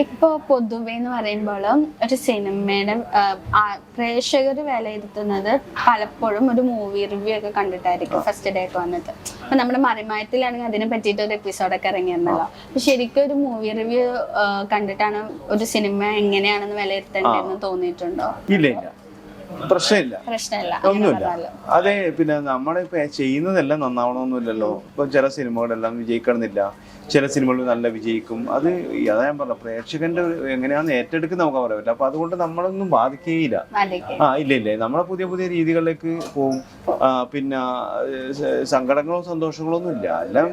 ഇപ്പൊ പൊതുവെ എന്ന് പറയുമ്പോൾ ഒരു സിനിമയുടെ പ്രേക്ഷകർ വിലയിരുത്തുന്നത് പലപ്പോഴും ഒരു മൂവി റിവ്യൂ ഒക്കെ കണ്ടിട്ടായിരിക്കും ഫസ്റ്റ് ഡേ ഒക്കെ വന്നത്. അപ്പൊ നമ്മുടെ മറിമായത്തിലാണെങ്കിൽ അതിനെ പറ്റിയിട്ട് ഒരു എപ്പിസോഡൊക്കെ ഇറങ്ങിയിരുന്നല്ലോ. അപ്പൊ ശരിക്കും ഒരു മൂവി റിവ്യൂ കണ്ടിട്ടാണ് ഒരു സിനിമ എങ്ങനെയാണെന്ന് വിലയിരുത്തേണ്ടതെന്ന് തോന്നിയിട്ടുണ്ടോ? ഇല്ല, പ്രശ്നമില്ല, ഒന്നുമില്ല. അതെ, പിന്നെ നമ്മളിപ്പോ ചെയ്യുന്നതെല്ലാം നന്നാവണമെന്നില്ലല്ലോ. ഇപ്പൊ ചില സിനിമകളെല്ലാം വിജയിക്കണമെന്നില്ല, ചില സിനിമകൾ നല്ല വിജയിക്കും. അതാ ഞാൻ പറഞ്ഞ പ്രേക്ഷകന്റെ എങ്ങനെയാണെന്ന് ഏറ്റെടുക്കുന്ന നമുക്ക് പറയാൻ പറ്റില്ല. അപ്പൊ അതുകൊണ്ട് നമ്മളൊന്നും ബാധിക്കുകയില്ല. ഇല്ല, നമ്മളെ പുതിയ പുതിയ രീതികളിലേക്ക് പോകും. പിന്നെ സങ്കടങ്ങളോ സന്തോഷങ്ങളോ ഒന്നും ഇല്ല, എല്ലാം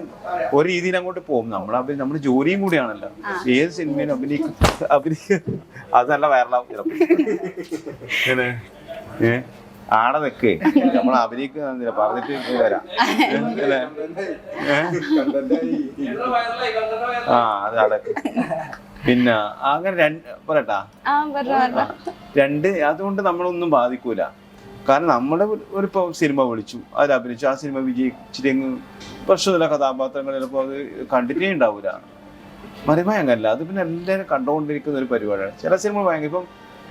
ഒരു രീതിയിൽ അങ്ങോട്ട് പോകും. നമ്മുടെ ജോലിയും കൂടിയാണല്ലോ. ഏത് സിനിമയിലും അഭിനയിക്കുക അത് നല്ല വൈറലാവും ചിലപ്പോൾ. ആടെ നിൽക്കേ നമ്മൾ അഭിനയിക്കുന്നില്ല, പറഞ്ഞിട്ട് വരാം. അത് അവിടെ പിന്നെ അങ്ങനെ പറയട്ടാ അതുകൊണ്ട് നമ്മളൊന്നും ബാധിക്കൂല. കാരണം നമ്മുടെ ഒരു സിനിമ വിളിച്ചു, അതിൽ അഭിനയിച്ചു, ആ സിനിമ വിജയിച്ചിട്ടെങ്കിൽ പ്രശ്നമില്ല. കഥാപാത്രങ്ങൾ ചിലപ്പോൾ അത് കണ്ടിന്യൂ ഉണ്ടാവൂല. മറിമായ അങ്ങനല്ല, അത് പിന്നെ എല്ലാവരും കണ്ടുകൊണ്ടിരിക്കുന്ന ഒരു പരിപാടിയാണ്. ചില സിനിമ ഭയങ്കര ഇപ്പം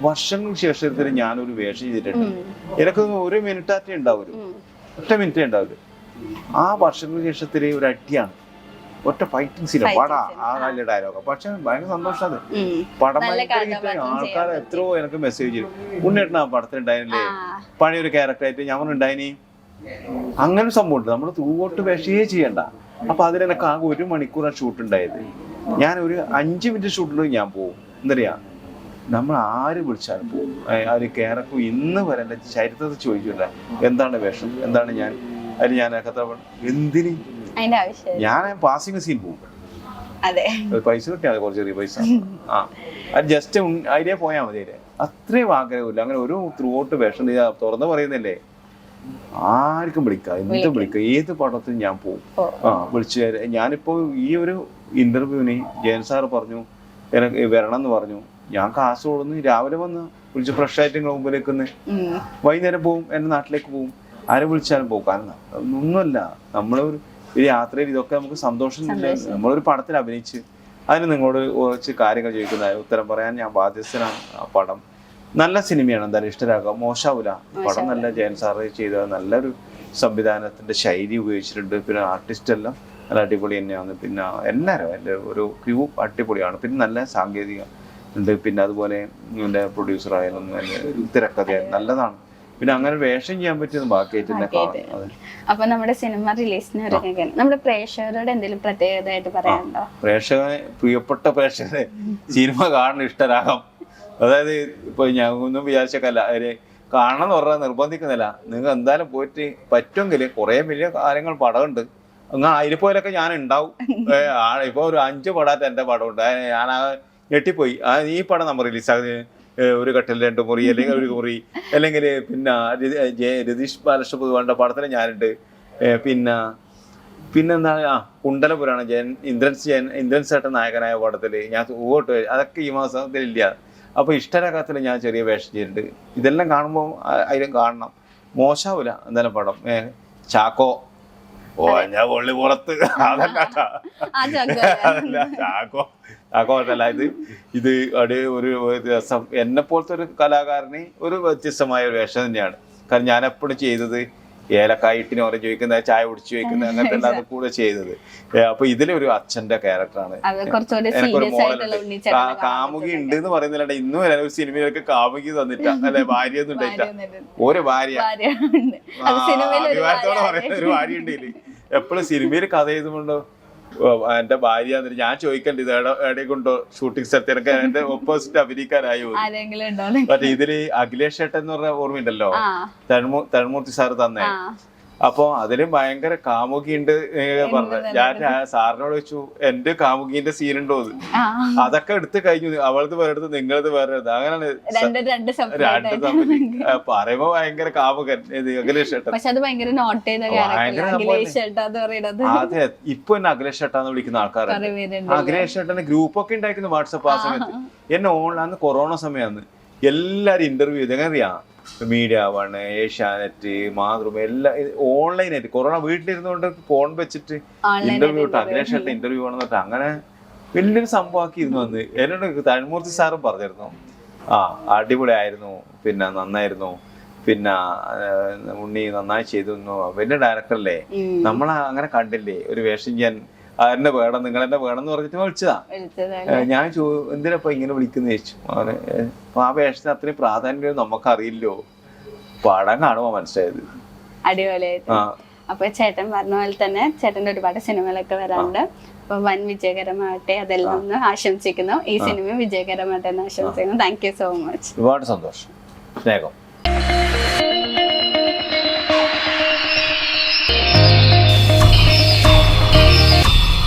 വർഷങ്ങൾക്ക് ശേഷത്തിൽ ഞാനൊരു വേഷം ചെയ്തിട്ടുണ്ട്. എനിക്ക് ഒരു മിനിറ്റാറ്റേ ഉണ്ടാവൂ, ഒറ്റ മിനിറ്റേ ഉണ്ടാവൂ. ആ വർഷങ്ങൾക്ക് ശേഷത്തിൽ ഒരു അടിയാണ്, ഒറ്റ ഫൈറ്റിംഗ് സീൻ, പടാ ആ നല്ല ഡയലോഗ്. പക്ഷെ ഭയങ്കര സന്തോഷമാണ്. പടം ഭയങ്കര ആൾക്കാർ എത്രയോ എനിക്ക് മെസ്സേജ് ചെയ്തു, ഉണ്ണേട്ടൻ ആ പടത്തിലുണ്ടായിരുന്നില്ലേ, പഴയൊരു ക്യാരക്ടറായിട്ട് ഞാൻ ഉണ്ടായിനി. അങ്ങനെ സംഭവം ഉണ്ട്. നമ്മൾ തൂവോട്ട് വേഷയേ ചെയ്യണ്ട. അപ്പൊ അതിലെനക്ക് ആകെ 1 മണിക്കൂറാണ് ഷൂട്ട് ഉണ്ടായത്. ഞാൻ ഒരു 5 മിനിറ്റ് ഷൂട്ടിൽ ഞാൻ പോകും. എന്തറിയാ, നമ്മൾ ആര് വിളിച്ചാലും പോകും. ഒരു ക്യാരക്ടർ ഇന്ന് വരെ എൻ്റെ ചരിത്രത്തിൽ ചോദിച്ചില്ല എന്താണ് വേഷം, എന്താണ് ഞാൻ, അതിന് ഞാൻ കഥ എന്തിന് ഞാൻ പാസിംഗ് സീൻ പോകും. പൈസ കിട്ടിയാൽ കുറച്ച് ചെറിയ പൈസ, അത് ജസ്റ്റ് അതിലേ പോയാൽ മതി. അതിലെ അത്രയും ആഗ്രഹമില്ല. അങ്ങനെ ഒരു ത്രൂ ഔട്ട് വേഷം തുറന്ന് പറയുന്നില്ലേ, ആർക്കും വിളിക്കാം, എന്തും വിളിക്കാം, ഏത് പടത്തിനും ഞാൻ പോകും. വിളിച്ചു. ഞാനിപ്പോ ഈ ഒരു ഇന്റർവ്യൂവിന് ജയൻ സാറ് പറഞ്ഞു എനിക്ക് വരണം എന്ന് പറഞ്ഞു. ഞാൻ കാസർഗോഡ് രാവിലെ വന്ന് വിളിച്ച് ഫ്രഷ് ആയിട്ട് നിങ്ങളുടെ മുമ്പിലേക്ക് വൈകുന്നേരം പോവും, എൻ്റെ നാട്ടിലേക്ക് പോവും, ആരെ വിളിച്ചാലും പോകും. കാരണം ഒന്നുമല്ല, നമ്മളൊരു യാത്രയിൽ ഇതൊക്കെ നമുക്ക് സന്തോഷം. നമ്മളൊരു പടത്തിൽ അഭിനയിച്ച് അതിന് നിങ്ങളോട് കുറച്ച് കാര്യങ്ങൾ ചോദിക്കുന്ന ഉത്തരം പറയാൻ ഞാൻ ബാധ്യസ്ഥനാണ്. ആ പടം നല്ല സിനിമയാണ്, എന്തായാലും ഇഷ്ടരാക്കുക, മോശമാവില്ല. പടം നല്ല ജയൻ സാറ് ചെയ്ത നല്ലൊരു സംവിധാനത്തിന്റെ ശൈലി ഉപയോഗിച്ചിട്ടുണ്ട്. പിന്നെ ആർട്ടിസ്റ്റ് എല്ലാം നല്ല അടിപൊളി തന്നെയാണ്. പിന്നെ എല്ലാവരും എൻ്റെ ഒരു ക്രൂ അടിപൊളിയാണ്. പിന്നെ നല്ല സാങ്കേതിക ഉണ്ട്. പിന്നെ അതുപോലെ എൻ്റെ പ്രൊഡ്യൂസറായാലും തിരക്കഥയായാലും നല്ലതാണ്. പിന്നെ അങ്ങനെ വേഷം ചെയ്യാൻ പറ്റിയത് ബാക്കിയായിട്ട് തന്നെ കാണാം. അപ്പൊ നമ്മുടെ സിനിമ റിലീസിന് നമ്മുടെ പ്രേക്ഷകരോട് എന്തെങ്കിലും പ്രത്യേകതയായിട്ട് പറയാനുണ്ടോ? പ്രേക്ഷകനെ, പ്രിയപ്പെട്ട പ്രേക്ഷകരെ സിനിമ കാണുന്ന ഇഷ്ടരാകാം. അതായത് ഇപ്പൊ ഞാൻ ഒന്നും വിചാരിച്ചേക്കല്ല, കാണണം എന്ന് പറഞ്ഞാൽ നിർബന്ധിക്കുന്നില്ല. നിങ്ങൾ എന്തായാലും പോയിട്ട് പറ്റുമെങ്കിൽ കുറെ വലിയ കാര്യങ്ങൾ പടമുണ്ട്, അങ്ങനെ അതിൽ പോലൊക്കെ ഞാൻ ഉണ്ടാവും. ഇപ്പൊ ഒരു 5 പടമായിട്ട് എൻ്റെ പടമുണ്ട്. ഞാൻ ഞെട്ടിപ്പോയി. ഈ പടം നമ്മൾ റിലീസാകുന്നത് ഒരു കട്ടിൽ 2 മുറി അല്ലെങ്കിൽ 1 മുറി, അല്ലെങ്കിൽ പിന്നെ രതീഷ് ബാലകൃഷ്ണ പൊതുവാളുടെ പടത്തിൽ ഞാനുണ്ട്. പിന്നെന്താണ് കുണ്ടലപുരാണ് ഇന്ദ്രൻ ചേട്ടൻ നായകനായ പടത്തിൽ ഞാൻ ഓട്ട്, അതൊക്കെ ഈ മാസത്തിലില്ല. അപ്പൊ ഇഷ്ടരാഗത്തിൽ ഞാൻ ചെറിയ വേഷം ചെയ്തിട്ടുണ്ട്. ഇതെല്ലാം കാണുമ്പോൾ അതിലും കാണണം, മോശമാവില്ല എന്തായാലും പടം. ചാക്കോ ഞാൻ പൊള്ളി പുറത്ത് അതല്ല ചാക്കോ അതല്ല. ഇത് ഒരു രസം. എന്നെ പോലത്തെ ഒരു കലാകാരന് ഒരു വ്യത്യസ്തമായ ഒരു വേഷം തന്നെയാണ്. കാരണം ഞാൻ എപ്പോഴും ചെയ്തത് ഏലക്കായിട്ടിന് ഓരോ ചോദിക്കുന്ന, ചായ കുടിച്ച് ചോദിക്കുന്ന, അങ്ങനത്തെ എല്ലാം കൂടെ ചെയ്തത്. അപ്പൊ ഇതിലൊരു അച്ഛന്റെ ക്യാരക്ടറാണ്. എനിക്കൊരു മോഡലുണ്ട്, കാമുകി ഉണ്ട് എന്ന് പറയുന്നില്ല. ഇന്നും വരെ ഒരു സിനിമയിലൊക്കെ കാമുകി തന്നിട്ട അല്ലെ, ഭാര്യ ഒന്നും ഉണ്ടായിട്ട. ഒരു ഭാര്യ അഭിമാനത്തോടെ പറയുന്ന ഒരു ഭാര്യ ഉണ്ട് ഇതില്. എപ്പോഴും സിനിമയിൽ കഥ ചെയ്തുകൊണ്ടോ എന്റെ ഭാര്യ ഞാൻ ചോദിക്കണ്ട ഇത് എവിടെ കൊണ്ടോ ഷൂട്ടിംഗ് സ്ഥലത്ത് എനിക്ക് എന്റെ ഓപ്പോസിറ്റ് അഭിനയിക്കാനായോ. മറ്റേ ഇതില് അഖിലേഷ് ചേട്ടൻ എന്ന് പറഞ്ഞ ഓർമ്മയുണ്ടല്ലോ, തരുമൂർത്തി സാറ് തന്നെ. അപ്പൊ അതിലും ഭയങ്കര കാമുകിയുണ്ട് പറഞ്ഞു. ഞാൻ സാറിനോട് വെച്ചു എന്റെ കാമുകിന്റെ സീനുണ്ടോ, അതൊക്കെ എടുത്ത് കഴിഞ്ഞു. അവളത് വേറെ, നിങ്ങളത് വേറെ. അങ്ങനെയാണ് പറയുമ്പോ ഭയങ്കര കാമുകൻ അഖിലേഷ് ചേട്ടൻ. അതെ, ഇപ്പൊ എന്നെ അഖിലേഷ് ചേട്ടാന്ന് വിളിക്കുന്ന ആൾക്കാരാണ്. അഖിലേഷ് ചേട്ടന്റെ ഗ്രൂപ്പൊക്കെ ഉണ്ടായിരിക്കുന്നു വാട്സപ്പ്. ആ സമയത്ത് എന്നെ ഓൺലൈൻ കൊറോണ സമയമാണ് എല്ലാരും ഇന്റർവ്യൂ ചെയ്ത്. എങ്ങനെ അറിയാം, മീഡിയ വൺ, ഏഷ്യാനെറ്റ്, മാതൃഭൂമി എല്ലാം ഓൺലൈനായിട്ട്. കൊറോണ വീട്ടിലിരുന്നുകൊണ്ട് ഫോൺ വെച്ചിട്ട് ഇന്റർവ്യൂ ഇട്ട് അഖിലേഷ് ചേട്ടൻ ഇന്റർവ്യൂ വേണമെന്ന് പറഞ്ഞിട്ട് അങ്ങനെ വലിയൊരു സംഭവമാക്കിയിരുന്നു അന്ന്. എന്നോട് തഴിമൂർത്തി സാറും പറഞ്ഞിരുന്നു, അടിപൊളിയായിരുന്നു, പിന്നെ നന്നായിരുന്നു, പിന്നെ ഉണ്ണി നന്നായി ചെയ്തു, വലിയ ഡയറക്ടറല്ലേ, നമ്മളെ അങ്ങനെ കണ്ടില്ലേ ഒരു വേഷം ചെയ്യാൻ, എന്നെ വേണം, നിങ്ങൾ എന്നെ വേണം എന്ന് പറഞ്ഞിട്ട് വിളിച്ചതാ. ഞാൻ എന്തിനപ്പോ ഇങ്ങനെ വിളിക്കുന്ന ചോദിച്ചു. അപ്പൊ ആ വേഷത്തിന് അത്രയും പ്രാധാന്യം നമുക്കറിയില്ലോ, പടം കാണുമ്പോ മനസ്സിലായത്. അടിപൊളിയായിട്ട്. അപ്പൊ ചേട്ടൻ പറഞ്ഞ പോലെ തന്നെ ചേട്ടന്റെ ഒരുപാട് സിനിമകളൊക്കെ വരാറുണ്ട്. അപ്പൊ വൻ വിജയകരമാവട്ടെ, അതെല്ലാം ഒന്ന് ആശംസിക്കുന്നു. ഈ സിനിമ വിജയകരമാവട്ടെ എന്ന് ആശംസിക്കുന്നു. Thank you so much. ഒരുപാട് സന്തോഷം, സ്നേഹം.